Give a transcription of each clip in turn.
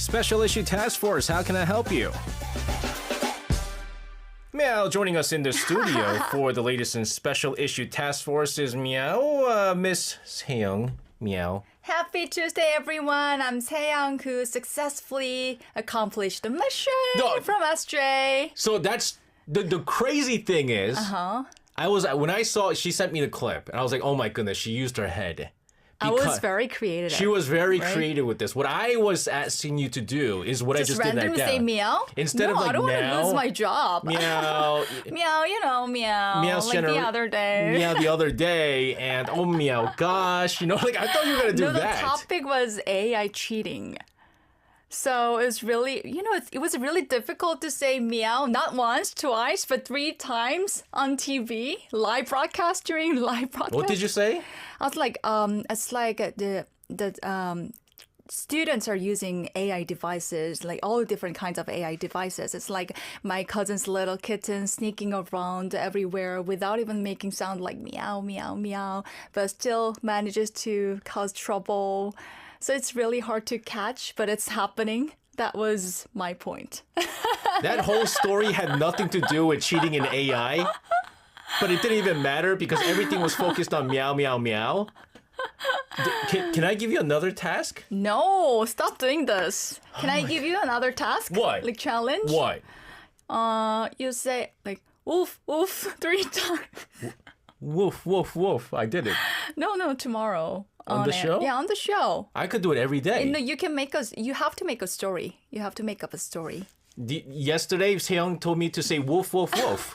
Special Issue Task Force, how can I help you? Meow, joining us in the studio for the latest in Special Issue Task Force is Meow, Miss Seyoung. Meow. Happy Tuesday, everyone. I'm Taeyang, who successfully accomplished the mission from SJ. So that's the crazy thing is, when I saw she sent me the clip, and I was like, oh my goodness, she used her head. I was very creative. She was very creative with this. What I was asking you to do is what I just did right now. Say meow? Instead of like I don't meow. want to lose my job. Meow. Meow, meow. Meow like the other day. Meow the other day. And oh meow, gosh. Like I thought you were going to do that. The topic was AI cheating. So it's really, it was really difficult to say meow, not once, twice, but 3 times on TV, during live broadcast. What did you say? I was like, it's like the students are using AI devices, like all different kinds of AI devices. It's like my cousin's little kitten sneaking around everywhere without even making sound like meow, meow, meow, but still manages to cause trouble. So it's really hard to catch, but it's happening. That was my point. That whole story had nothing to do with cheating in AI, but it didn't even matter because everything was focused on meow, meow, meow. Can I give you another task? No, stop doing this. Can I give you another task? What? Like challenge? What? You say like woof, woof 3 times. Woof, woof, woof. I did it. No, tomorrow. On the show? Yeah, on the show. I could do it every day. No, you have to make a story. You have to make up a story. Yesterday, Seyoung told me to say woof, woof, woof.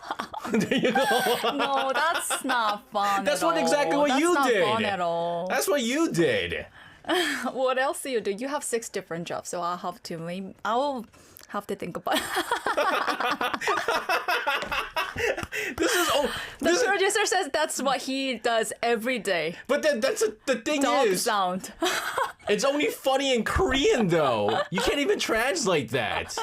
There you go. No, that's not fun. That's exactly what you did. That's not fun at all. That's what you did. What else do you do? You have 6 different jobs, so I'll have to think about it. The producer says that's what he does every day. But the thing Dog is, sound. It's only funny in Korean though. You can't even translate that.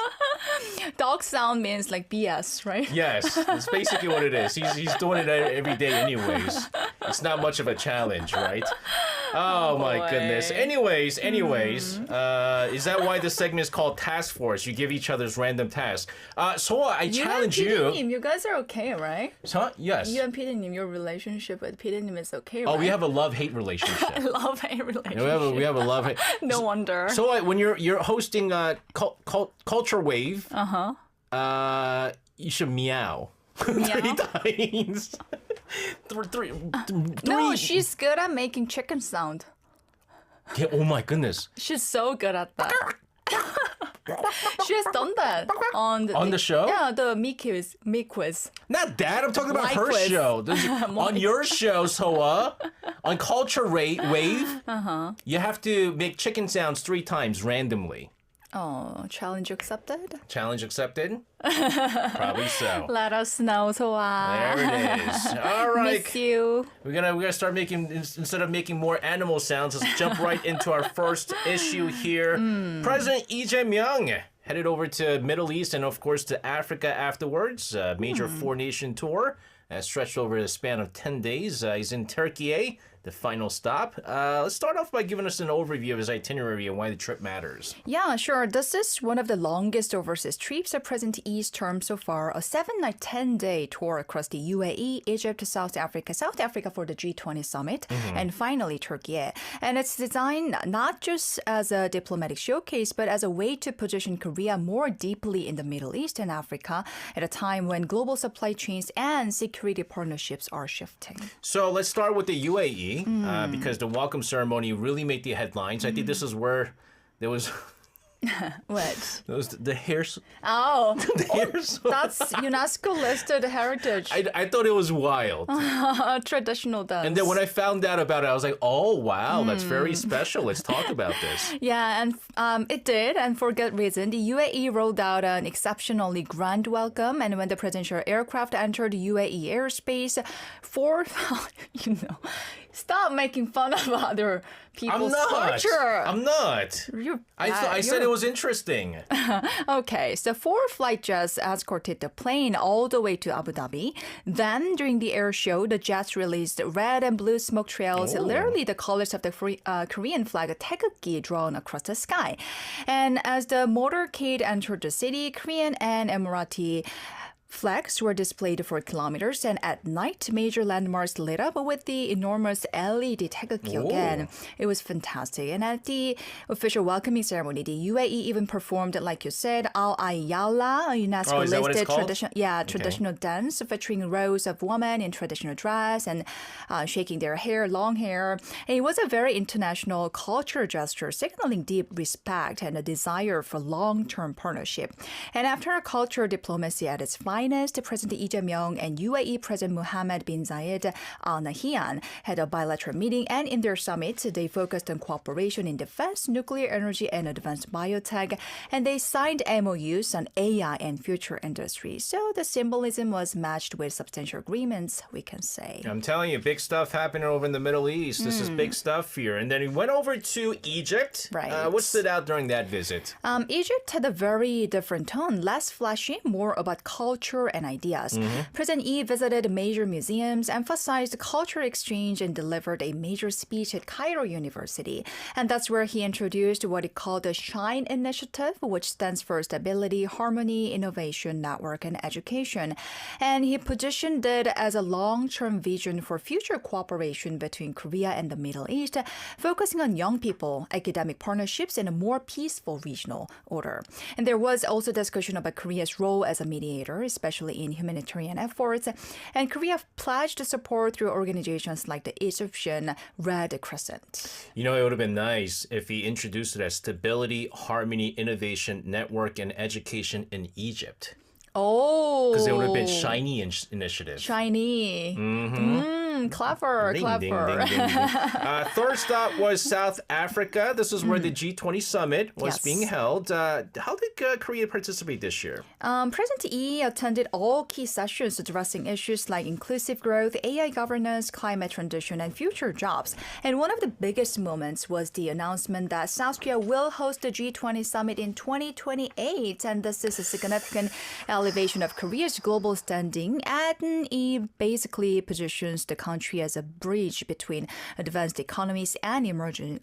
Dog sound means like BS, right? Yes, that's basically what it is. He's doing it every day anyways. It's not much of a challenge, right? Oh my goodness. Anyways, is that why the segment is called Task Force? You give each other's random tasks. So I challenge you. You guys are okay, right? Huh? Yes. You and Peter-nim, your relationship with Peter-nim is okay, right? Oh, we have a love-hate relationship. Love-hate relationship. We have a love-hate. No wonder. So when you're hosting Culture Wave, you should meow. 3 times. three. No, she's good at making chicken sound. Yeah, oh my goodness. She's so good at that. She has done that on the show? Yeah, the Me Quiz. Not that. I'm talking about My her quiz. show. On your show, Soa, on Culture Wave, you have to make chicken sounds 3 times randomly. Oh, challenge accepted? Challenge accepted? Probably so. Let us know, Soa. There it is. All right. Miss you. We're gonna start making, instead of making more animal sounds, let's jump right into our first issue here. President Lee Jae-myung headed over to Middle East and of course to Africa afterwards. A major 4-nation tour stretched over a span of 10 days. He's in Turkey, the final stop. Let's start off by giving us an overview of his itinerary and why the trip matters. Yeah, sure. This is one of the longest overseas trips of President Lee's term so far. A 7-night, 10-day tour across the UAE, Egypt, South Africa for the G20 summit, and finally Turkey. And it's designed not just as a diplomatic showcase, but as a way to position Korea more deeply in the Middle East and Africa at a time when global supply chains and security partnerships are shifting. So let's start with the UAE. Because the welcome ceremony really made the headlines. I think this is where there was... What? It was the hair... Oh, the hair that's UNESCO listed heritage. I thought it was wild. Traditional dance. And then when I found out about it, I was like, oh, wow, that's very special. Let's talk about this. Yeah, and it did, and for good reason. The UAE rolled out an exceptionally grand welcome, and when the presidential aircraft entered UAE airspace, Stop making fun of other people's culture. I'm not. I said it was interesting. Okay, so 4 flight jets escorted the plane all the way to Abu Dhabi. Then, during the air show, the jets released red and blue smoke trails, literally the colors of the Korean flag, taegukgi, drawn across the sky. And as the motorcade entered the city, Korean and Emirati flags were displayed for kilometers, and at night, major landmarks lit up with the enormous LED taegukgi again. It was fantastic. And at the official welcoming ceremony, the UAE even performed, like you said, Al Ayyala, a UNESCO-listed traditional dance featuring rows of women in traditional dress and shaking their hair, long hair. And it was a very international cultural gesture, signaling deep respect and a desire for long-term partnership. And after a cultural diplomacy at its finest, President Lee Jae-myung and UAE President Mohammed bin Zayed Al Nahyan had a bilateral meeting, and in their summit, they focused on cooperation in defense, nuclear energy, and advanced biotech, and they signed MOUs on AI and future industries. So the symbolism was matched with substantial agreements, we can say. I'm telling you, big stuff happening over in the Middle East. This is big stuff here. And then we went over to Egypt. Right. What stood out during that visit? Egypt had a very different tone, less flashy, more about culture and ideas. President Yi visited major museums, emphasized cultural exchange, and delivered a major speech at Cairo University. And that's where he introduced what he called the SHINE initiative, which stands for Stability, Harmony, Innovation, Network, and Education. And he positioned it as a long-term vision for future cooperation between Korea and the Middle East, focusing on young people, academic partnerships, and a more peaceful regional order. And there was also discussion about Korea's role as a mediator, especially in humanitarian efforts. And Korea pledged support through organizations like the Egyptian Red Crescent. You know, it would have been nice if he introduced it as Stability, Harmony, Innovation, Network, and Education in Egypt. Oh. Because it would have been Shiny initiative. Shiny. Clever, Ding, clever. ding, ding, ding, ding. Third stop was South Africa. This is where the G20 summit was being held. How did Korea participate this year? President Lee attended all key sessions addressing issues like inclusive growth, AI governance, climate transition, and future jobs. And one of the biggest moments was the announcement that South Korea will host the G20 summit in 2028. And this is a significant elevation of Korea's global standing, and it basically positions the country as a bridge between advanced economies and emerging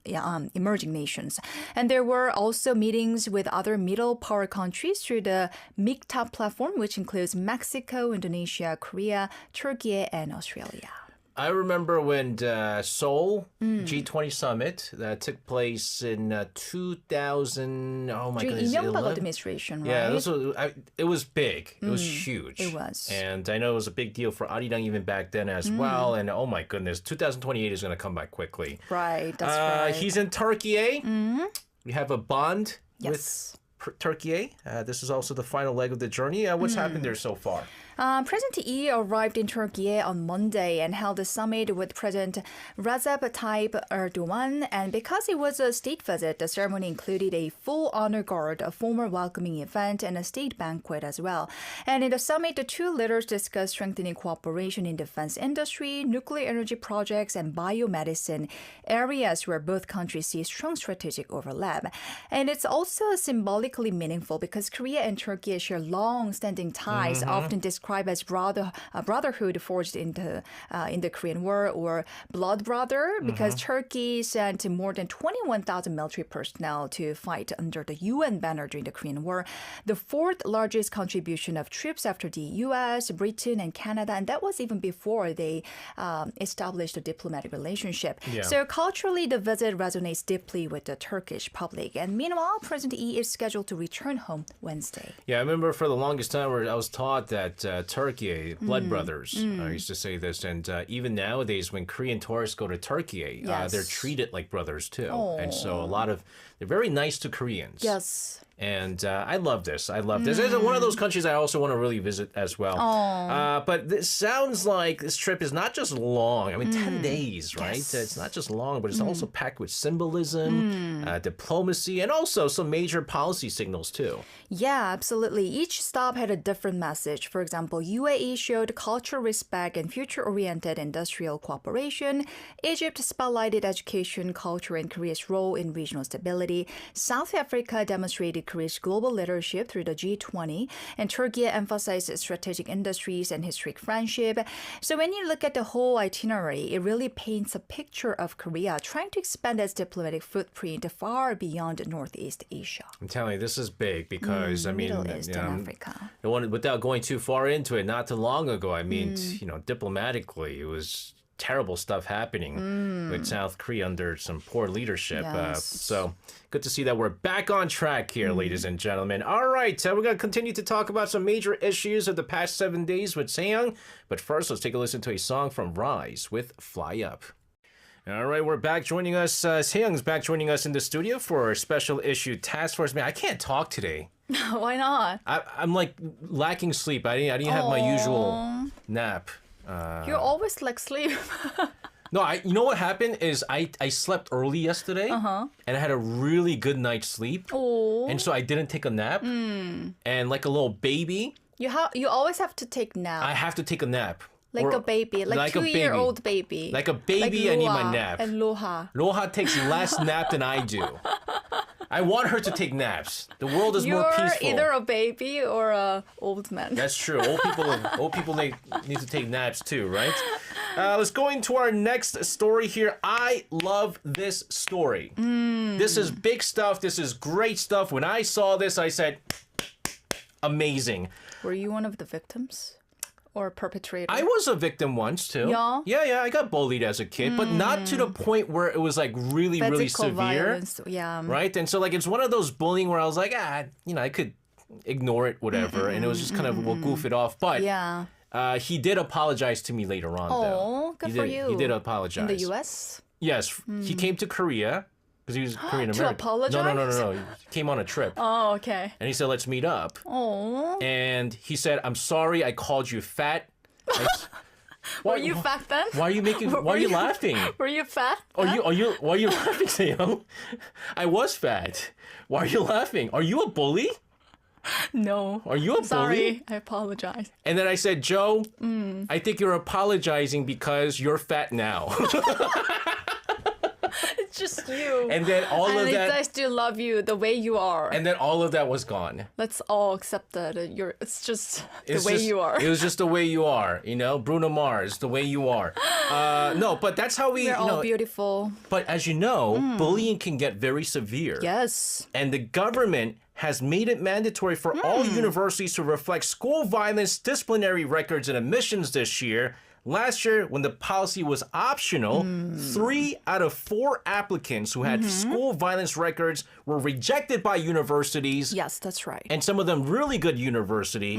nations. And there were also meetings with other middle power countries through the MIGTA platform, which includes Mexico, Indonesia, Korea, Turkey, and Australia. I remember when Seoul G20 summit that took place in 2000. Oh my goodness! 이명박 administration, right? Yeah, it was big. It was huge. It was. And I know it was a big deal for Arirang even back then as well. And oh my goodness, 2028 is going to come by quickly. Right, that's right. He's in Turkey. We have a bond with Turkey. This is also the final leg of the journey. What's happened there so far? President Yi arrived in Turkey on Monday and held a summit with President Recep Tayyip Erdogan. And because it was a state visit, the ceremony included a full honor guard, a formal welcoming event, and a state banquet as well. And in the summit, the two leaders discussed strengthening cooperation in defense industry, nuclear energy projects, and biomedicine, areas where both countries see strong strategic overlap. And it's also symbolically meaningful because Korea and Turkey share long-standing ties, often described as brotherhood forged in the Korean War, or blood brother, because Turkey sent more than 21,000 military personnel to fight under the UN banner during the Korean War, the fourth largest contribution of troops after the US, Britain, and Canada, and that was even before they established a diplomatic relationship. Yeah. So culturally, the visit resonates deeply with the Turkish public. And meanwhile, President Yi is scheduled to return home Wednesday. Yeah, I remember for the longest time where I was taught that Turkey, blood brothers. I used to say this, and even nowadays when Korean tourists go to Turkey, they're treated like brothers too. And so they're very nice to Koreans. Yes. And I love this. I love this. It's one of those countries I also want to really visit as well. But this sounds like this trip is not just long. I mean, 10 days, right? Yes. It's not just long, but it's also packed with symbolism, diplomacy, and also some major policy signals, too. Yeah, absolutely. Each stop had a different message. For example, UAE showed cultural respect and future-oriented industrial cooperation. Egypt spotlighted education, culture, and Korea's role in regional stability. South Africa demonstrated Korea's global leadership through the G20. And Turkey emphasized strategic industries and historic friendship. So when you look at the whole itinerary, it really paints a picture of Korea trying to expand its diplomatic footprint far beyond Northeast Asia. I'm telling you, this is big because, I mean, Middle East and Africa. Without going too far into it, not too long ago, I mean, diplomatically, it was terrible stuff happening with South Korea under some poor leadership. Yes. So good to see that we're back on track here, ladies and gentlemen. All right, we're going to continue to talk about some major issues of the past 7 days with Sejong. But first, let's take a listen to a song from Rise with Fly Up. All right, we're back joining us. Sejong's back joining us in the studio for a special issue Task Force. Man, I can't talk today. Why not? I'm like lacking sleep. I didn't have my usual nap. You always like sleep. No, you know what happened is I slept early yesterday and I had a really good night's sleep. Oh. And so I didn't take a nap. And like a little baby, You always have to take nap. I have to take a nap. Like Or- a baby, like a 2-year-old baby. Like a baby, I need my Loha nap. And Loha. Loha takes less nap than I do. I want her to take naps. The world is more You're peaceful. either a baby or a old man. That's true. Old people need to take naps too, right? Let's go into our next story here. I love this story. This is big stuff. This is great stuff. When I saw this, I said, amazing. Were you one of the victims? Or perpetrator? I was a victim once too. Yeah? Yeah. I got bullied as a kid, but not to the point where it was like really Physical severe. violence. Yeah. Right? And so like it's one of those bullying where I was like, I could ignore it, whatever. And it was just kind of, we'll goof it off. But Yeah. he did apologize to me later on, though. Oh, good for you. He did apologize. In the U.S.? Yes. He came to Korea because he was Korean American. apologize? No. He came on a trip. Oh, okay. And he said, let's meet up. Oh. And he said, I'm sorry I called you fat. Were you fat then? Why are you laughing? Were you fat? Why are you laughing, Sejong? I was fat. Why are you laughing? Are you a bully? No. Are you a bully? Sorry, I apologize. And then I said, Joe, I think you're apologizing because you're fat now. It's just you. And then all of that. I still love you the way you are. And then all of that was gone. Let's all accept that it's just It's the way just- you are. It was just the way you are, Bruno Mars, the way you are. No, but that's how We're all beautiful. But as you know, bullying can get very severe. Yes. And the government has made it mandatory for all universities to reflect school violence disciplinary records and admissions this year. Last year, when the policy was optional, 3 out of 4 applicants who had school violence records were rejected by universities. Yes, that's right. And some of them really good university.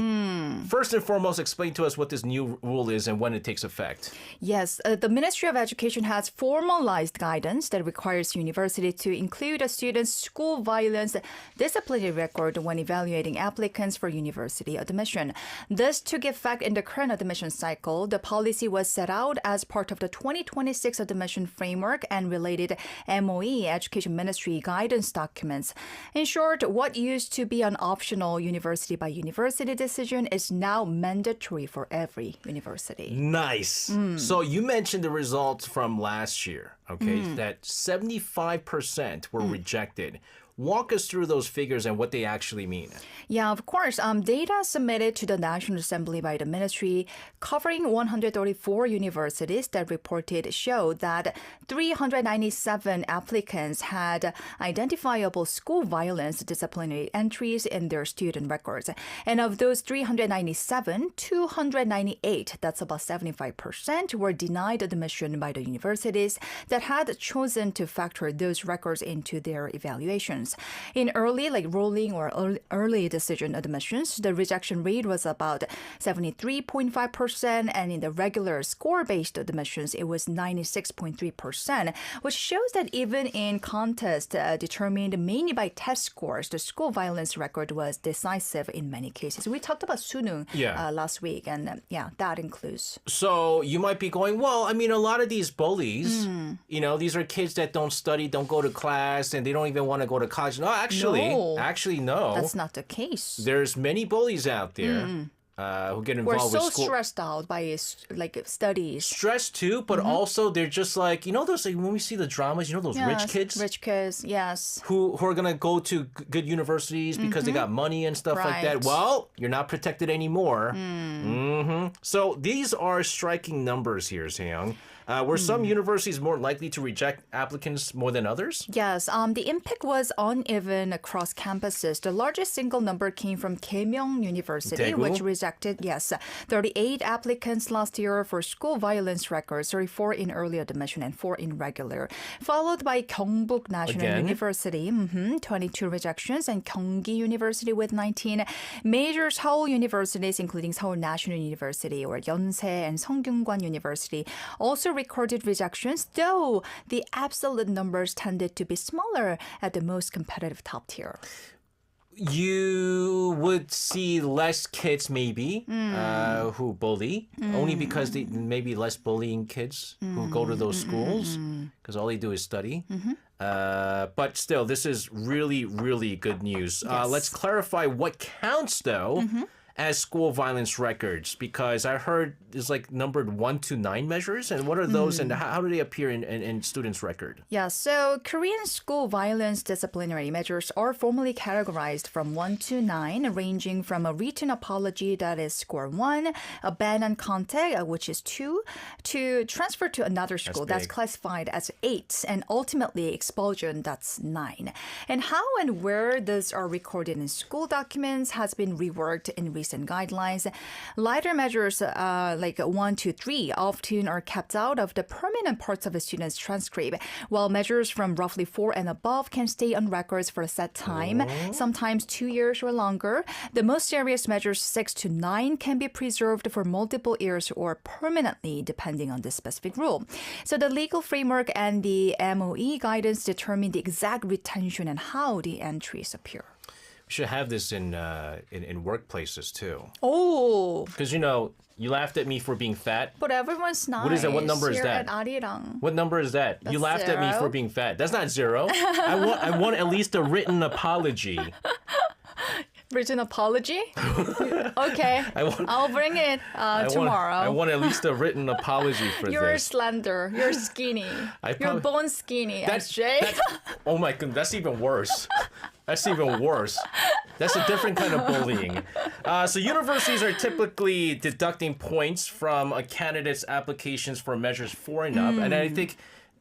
First and foremost, explain to us what this new rule is and when it takes effect. Yes, the Ministry of Education has formalized guidance that requires university to include a student's school violence disciplinary record when evaluating applicants for university admission. This took effect in the current admission cycle. The policy was set out as part of the 2026 admission framework and related MOE, Education Ministry guidance documents. In short, what used to be an optional university by university decision is now mandatory for every university. Nice. So you mentioned the results from last year, okay, that 75% were rejected. Walk us through those figures and what they actually mean. Yeah, of course. Data submitted to the National Assembly by the ministry covering 134 universities that reported showed that 397 applicants had identifiable school violence disciplinary entries in their student records. And of those 397, 298, that's about 75%, were denied admission by the universities that had chosen to factor those records into their evaluations. admissions. In early, like rolling or early decision admissions, the rejection rate was about 73.5%, and in the regular score-based admissions, it was 96.3%, which shows that even in contests determined mainly by test scores, the school violence record was decisive in many cases. We talked about Sunung last week, and that includes. So you might be going, well, I mean, a lot of these bullies, you know, these are kids that don't study, don't go to class, and they don't even want to go to college. No, actually, no. That's not the case. There's many bullies out there who get involved with school. We're so stressed out by like studies. Stressed too, but also they're just like, you know, those like when we see the dramas, you know, those rich kids, yes, who are gonna go to good universities because they got money and stuff like that. Well, you're not protected anymore. So these are striking numbers here, Seyoung. Were some universities more likely to reject applicants more than others? Yes, the impact was uneven across campuses. The largest single number came from Kaemyong University, Daegu? which rejected, 38 applicants last year for school violence records, 34 in early admission and 4 in regular. Followed by Gyeongbuk National University, 22 rejections, and Gyeonggi University with 19. Major Seoul universities, including Seoul National University or Yonsei and Seongkyungkwan University, also recorded rejections, though the absolute numbers tended to be smaller at the most competitive top tier. You would see less kids maybe who bully, only because they maybe less bullying kids who go to those schools because all they do is study. But still, this is really, really good news. Let's clarify what counts, though, as school violence records, because I heard it's like numbered 1 to 9 measures. And what are those and how do they appear in students' record? Yeah, so Korean school violence disciplinary measures are formally categorized from 1 to 9, ranging from a written apology, that is score 1, a ban on contact, which is 2, to transfer to another school, that's classified as 8, and ultimately expulsion, that's 9. And how and where these are recorded in school documents has been reworked in recent guidelines. Lighter measures like 1 to 3 often are kept out of the permanent parts of a student's transcript, while measures from roughly 4 and above can stay on records for a set time, sometimes 2 years or longer. The most serious measures, 6 to 9, can be preserved for multiple years or permanently, depending on the specific rule. So the legal framework and the MOE guidance determine the exact retention and how the entries appear. We should have this in workplaces too. Oh. Because, you know, you laughed at me for being fat. But everyone's nice. What is that? What number is here that? At Arirang. What number is that? You laughed at me for being fat. That's not 0. I want at least a written apology. Written apology? Okay. I'll bring it tomorrow. I want at least a written apology for You're this. slender. You're skinny. You're bone skinny, SJ. Oh my goodness, that's even worse. That's even worse. That's a different kind of bullying. So universities are typically deducting points from a candidate's applications for measures 4 and up. And I think,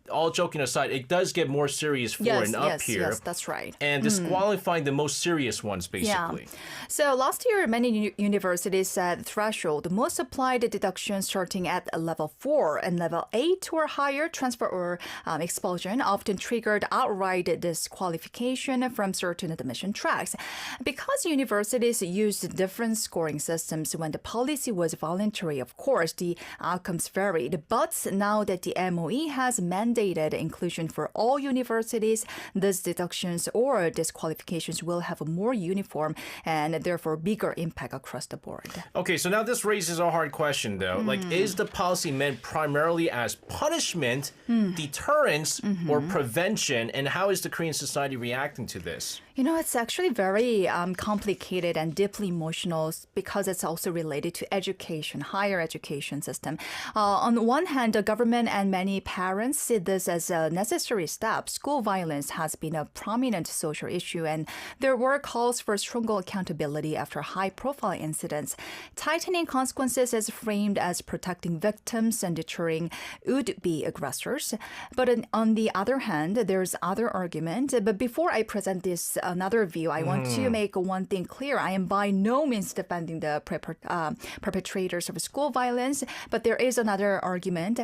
all joking aside, it does get more serious 4 and up here. Yes, that's right. And disqualifying the most serious ones, basically. Yeah. So last year, many universities set threshold. Most applied deductions starting at level 4 and level 8 or higher, transfer or expulsion, often triggered outright disqualification from certain admission tracks. Because universities used different scoring systems when the policy was voluntary, of course, the outcomes varied. But now that the MOE has mandated inclusion for all universities, these deductions or disqualifications will have a more uniform and therefore bigger impact across the board. Okay, so now this raises a hard question, though. Like, is the policy meant primarily as punishment, deterrence, or prevention? And how is the Korean society reacting to this? You know, it's actually very complicated and deeply emotional because it's also related to education, higher education system. On one hand, the government and many parents see this as a necessary step. School violence has been a prominent social issue, and there were calls for stronger accountability after high-profile incidents. Tightening consequences is framed as protecting victims and deterring would-be aggressors. But on the other hand, there's other argument. But before I present this another view, I want to make one thing clear. I am by no means defending the perpetrators of school violence, but there is another argument.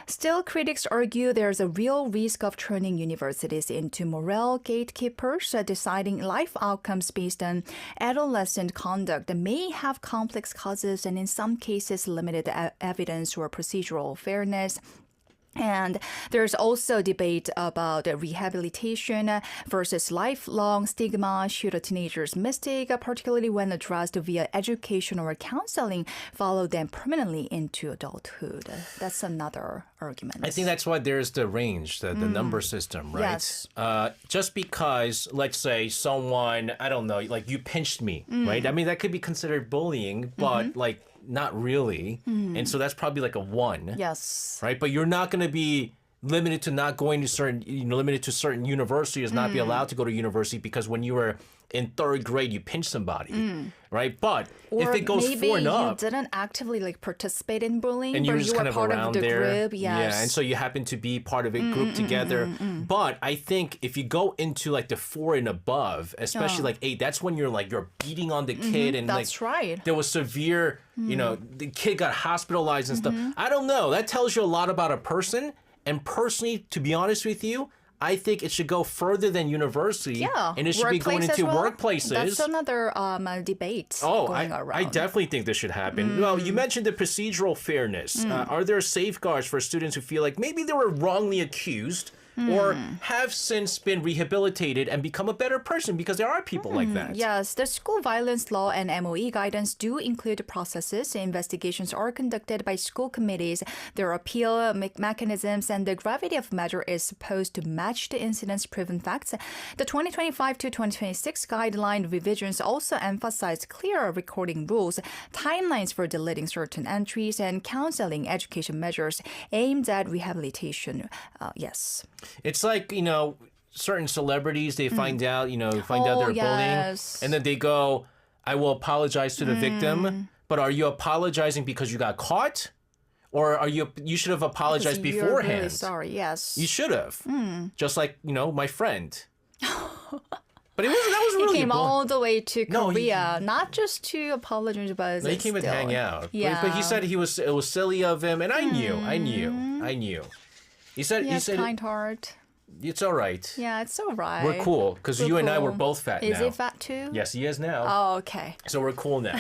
Still, critics argue there's a real risk of turning universities into moral gatekeepers, deciding life outcomes based on adolescent conduct that may have complex causes and in some cases limited evidence or procedural fairness. And there's also debate about rehabilitation versus lifelong stigma should a teenager's mistake, particularly when addressed via education or counseling, follow them permanently into adulthood. That's another argument. I think that's why there's the range, the number system, right? Yes. Just because, let's say, someone, I don't know, like you pinched me, right? I mean, that could be considered bullying, but like not really. And so that's probably like a 1. Yes. Right? But you're not going to be limited to not going to certain, limited to certain universities, not be allowed to go to university because when you were in 3rd grade, you pinched somebody, right? But Or if it goes maybe 4 and you up, didn't actively like participate in bullying, and you but were just you kind were of part around of the there, group. Yes. yeah, and so you happen to be part of a group together. But I think if you go into like the 4 and above, especially like 8, that's when you're beating on the kid, and That's like right. there was severe, the kid got hospitalized and stuff. I don't know. That tells you a lot about a person. And personally, to be honest with you, I think it should go further than university. Yeah. And it should be going Workplace as into well. workplaces. That's another debate going around. I definitely think this should happen. Well, you mentioned the procedural fairness. Are there safeguards for students who feel like maybe they were wrongly accused or have since been rehabilitated and become a better person? Because there are people like that. Yes, the school violence law and MOE guidance do include processes. Investigations are conducted by school committees. There are appeal mechanisms, and the gravity of measure is supposed to match the incident's proven facts. The 2025 to 2026 guideline revisions also emphasize clearer recording rules, timelines for deleting certain entries, and counseling education measures aimed at rehabilitation. Yes. It's like, certain celebrities, they find out, find out they're bullying. And then they go, I will apologize to the victim. But are you apologizing because you got caught? Or you should have apologized Because beforehand. You're really sorry, yes. You should have. Just like, my friend. But that was really He came a all the way to No, Korea, not just to apologize, but he came to hang out. Yeah. But he said it was silly of him, and I knew. He said kind heart. it's all right. Yeah, it's all right. We're cool because We're you and I cool. were both fat Is now. he fat too? Yes, he is now. Oh, okay. So we're cool now.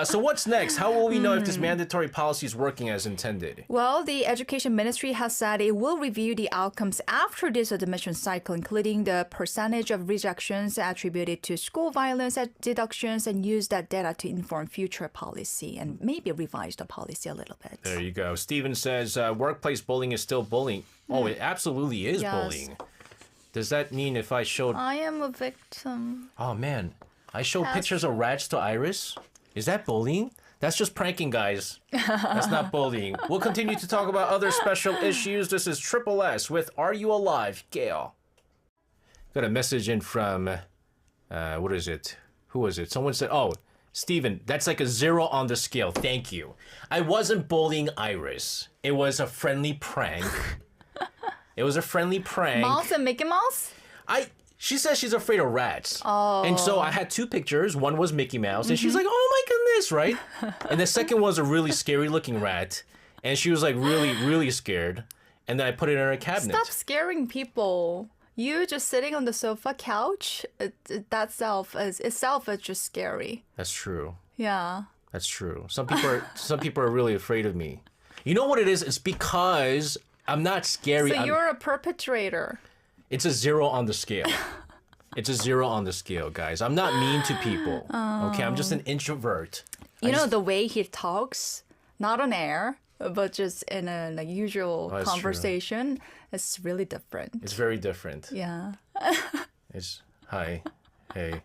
So what's next? How will we know if this mandatory policy is working as intended? Well, the Education Ministry has said it will review the outcomes after this admission cycle, including the percentage of rejections attributed to school violence deductions, and use that data to inform future policy and maybe revise the policy a little bit. There you go. Steven says workplace bullying is still bullying. Oh, it absolutely is bullying. Does that mean if I showed... I am a victim. Oh, man. I showed pictures of rats to Iris? Is that bullying? That's just pranking, guys. That's not bullying. We'll continue to talk about other special issues. This is Triple S with Are You Alive, Gail? Got a message in from... what is it? Who was it? Someone said... Oh, Steven, that's like a 0 on the scale. Thank you. I wasn't bullying Iris. It was a friendly prank. It was a friendly prank. Mouse and Mickey Mouse? She says she's afraid of rats. Oh. And so I had 2 pictures. One was Mickey Mouse. And she's like, oh my goodness, right? And the second was a really scary looking rat. And she was like really, really scared. And then I put it in her cabinet. Stop scaring people. You just sitting on the sofa couch, that itself is just scary. That's true. Yeah. That's true. Some people are really afraid of me. You know what it is? It's because I'm not scary. So you're a perpetrator. It's a 0 on the scale. It's a 0 on the scale, guys. I'm not mean to people. Okay, I'm just an introvert. You know the way he talks, not on air, but just in a like, usual conversation, it's really different. It's very different. Yeah. It's hi, hey.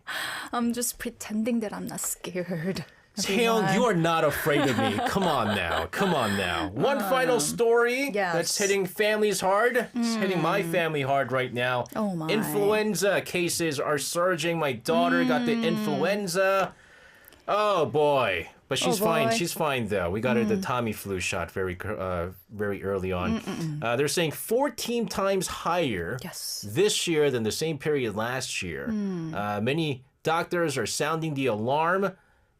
I'm just pretending that I'm not scared. Taeyeon, you are not afraid of me. Come on now. Come on now. One final story that's hitting families hard. It's hitting my family hard right now. Oh my. Influenza cases are surging. My daughter got the influenza. Oh boy. But she's fine. She's fine though. We got her the Tamiflu shot very early on. They're saying 14 times higher this year than the same period last year. Many doctors are sounding the alarm.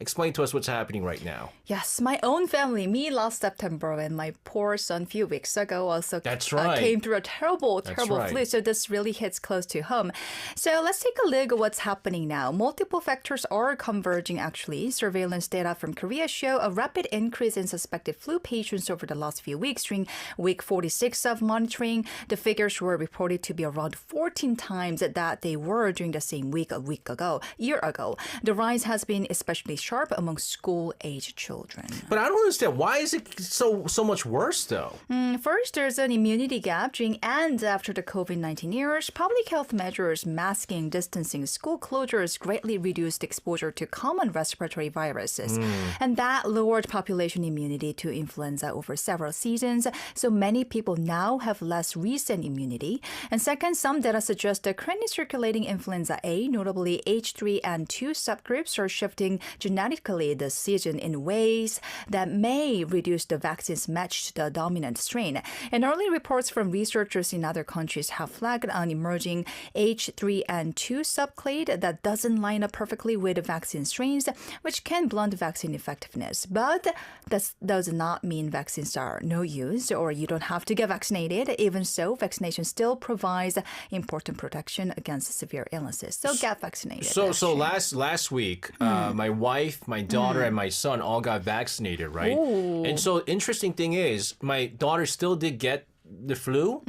explain to us what's happening right now. Yes, my own family, me last September and my poor son a few weeks ago also That's right. came through a terrible right. flu. So this really hits close to home. So let's take a look at what's happening now. Multiple factors are converging actually. Surveillance data from Korea show a rapid increase in suspected flu patients over the last few weeks. During week 46 of monitoring, the figures were reported to be around 14 times that they were during the same week a year ago. The rise has been especially sharp among school-age children. But I don't understand. Why is it so much worse, though? First, there's an immunity gap during and after the COVID-19 years. Public health measures, masking, distancing, school closures greatly reduced exposure to common respiratory viruses. And that lowered population immunity to influenza over several seasons. So many people now have less recent immunity. And second, some data suggest the currently circulating influenza A, notably H3 and 2 subgroups, are shifting genetically this season in ways that may reduce the vaccine's match to the dominant strain. And early reports from researchers in other countries have flagged an emerging H3 and 2 subclade that doesn't line up perfectly with the vaccine strains, which can blunt vaccine effectiveness. But that does not mean vaccines are no use or you don't have to get vaccinated. Even so, vaccination still provides important protection against severe illnesses. So get vaccinated. So last week, my wife, my daughter, and my son all got vaccinated, right? Ooh. And so interesting thing is, my daughter still did get the flu,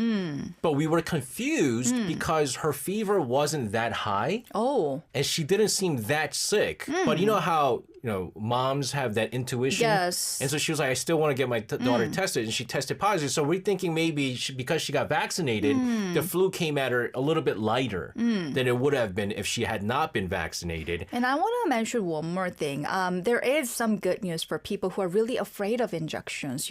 but we were confused because her fever wasn't that high. Oh. And she didn't seem that sick. But you know how, moms have that intuition? Yes. And so she was like, I still want to get my daughter tested. And she tested positive. So we're thinking maybe because she got vaccinated, the flu came at her a little bit lighter than it would have been if she had not been vaccinated. And I want to mention one more thing. There is some good news for people who are really afraid of injections,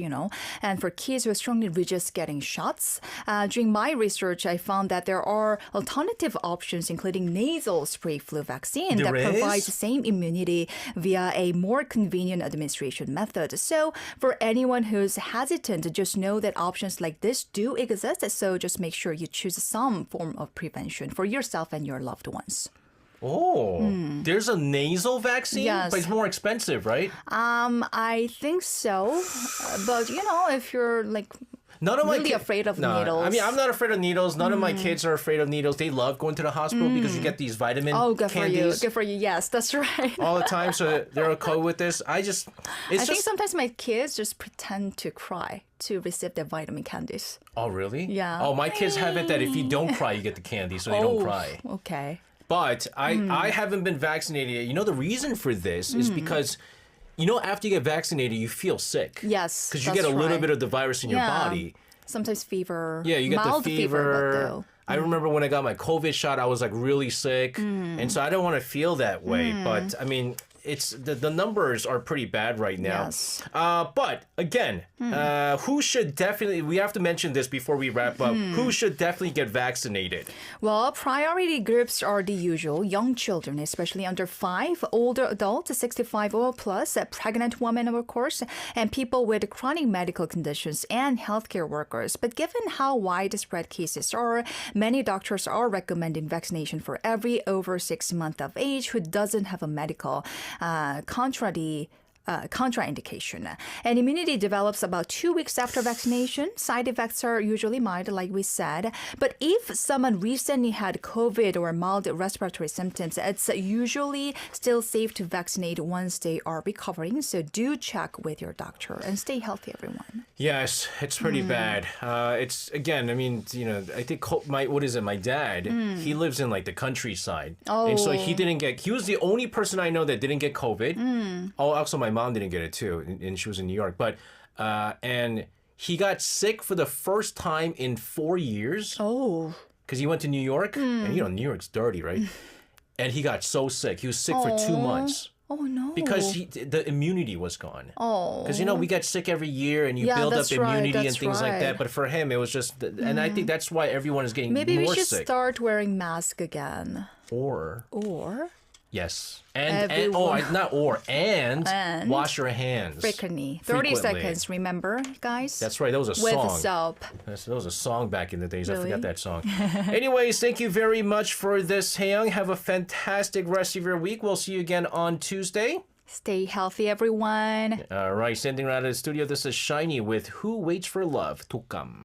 and for kids who strongly resist getting shots. During my research, I found that there are alternative options, including nasal spray flu vaccine that provides the same immunity via a more convenient administration method. So for anyone who's hesitant, just know that options like this do exist. So just make sure you choose some form of prevention for yourself and your loved ones. Oh, there's a nasal vaccine? Yes. But it's more expensive, right? I think so. But, if you're None of really afraid of needles. I mean, I'm not afraid of needles. None of my kids are afraid of needles. They love going to the hospital because you get these vitamin good candies. Good for you. Yes, that's right. all the time. So they're okay with this. I think sometimes my kids just pretend to cry to receive their vitamin candies. Oh, really? Yeah. Oh, my kids have it that if you don't cry, you get the candy, so they don't cry. Okay. But I haven't been vaccinated yet. The reason for this is because, after you get vaccinated, you feel sick. Yes, because you get a little bit of the virus in your body. Sometimes fever. Yeah, you get mild the fever. But I remember when I got my COVID shot, I was really sick. And so I don't want to feel that way. But I mean, it's the numbers are pretty bad right now. Yes. But again, who should definitely, we have to mention this before we wrap up, who should definitely get vaccinated? Well, priority groups are the usual: young children, especially under 5, older adults, 65 or plus, pregnant women, of course, and people with chronic medical conditions and healthcare workers. But given how widespread cases are, many doctors are recommending vaccination for every over 6 months of age who doesn't have a medical contraindication. And immunity develops about 2 weeks after vaccination. Side effects are usually mild, like we said. But if someone recently had COVID or mild respiratory symptoms, it's usually still safe to vaccinate once they are recovering. So do check with your doctor and stay healthy, everyone. Yes, it's pretty bad. It's, again, I mean, I think my dad, he lives in the countryside. Oh. And so he was the only person I know that didn't get COVID. Oh, also my mom didn't get it too, and she was in New York. But, and he got sick for the first time in 4 years. Oh. Because he went to New York, and New York's dirty, right? And he got so sick. He was sick for 2 months. Oh, no. Because the immunity was gone. Oh. Because, we get sick every year and you build up immunity and things like that. But for him, it was just, and I think that's why everyone is getting more sick. Maybe we should start wearing masks again. Or. Yes. And wash your hands. Frequently. 30 seconds, remember, guys? That's right. That was a song. With soap. That was a song back in the days. Really? I forgot that song. Anyways, thank you very much for this, Hae-young. Have a fantastic rest of your week. We'll see you again on Tuesday. Stay healthy, everyone. All right, sending out of the studio, this is Shiny with Who Waits for Love to Come.